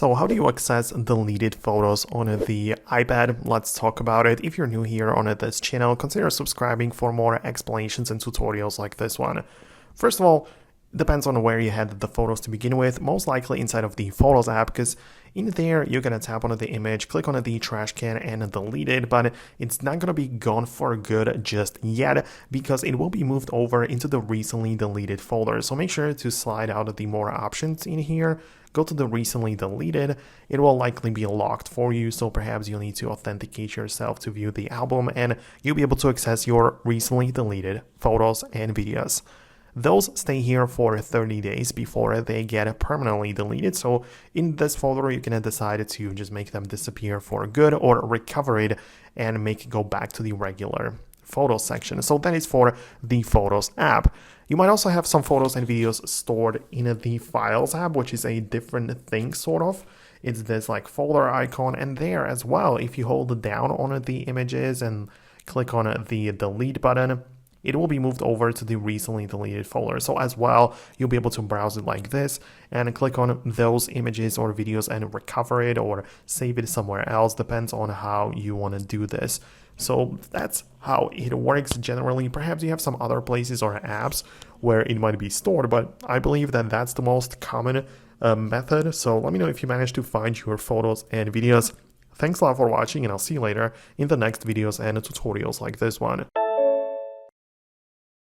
So how do you access deleted photos on the iPad? Let's talk about it. If you're new here on this channel, consider subscribing for more explanations and tutorials like this one. First of all, depends on where you had the photos to begin with, most likely inside of the Photos app, because in there you're going to tap on the image, click on the trash can and delete it, but it's not going to be gone for good just yet because it will be moved over into the recently deleted folder. So make sure to slide out the more options in here, go to the recently deleted. It will likely be locked for you, so perhaps you'll need to authenticate yourself to view the album and you'll be able to access your recently deleted photos and videos. Those stay here for 30 days before they get permanently deleted. So in this folder, you can decide to just make them disappear for good or recover it and make it go back to the regular Photos section. So that is for the Photos app. You might also have some photos and videos stored in the Files app, which is a different thing sort of. It's this like folder icon, and there as well, if you hold down on the images and click on the delete button, it will be moved over to the recently deleted folder. So as well, you'll be able to browse it like this and click on those images or videos and recover it or save it somewhere else. Depends on how you want to do this. So that's how it works generally. Perhaps you have some other places or apps where it might be stored, but I believe that that's the most common method. So let me know if you managed to find your photos and videos. Thanks a lot for watching, and I'll see you later in the next videos and tutorials like this one.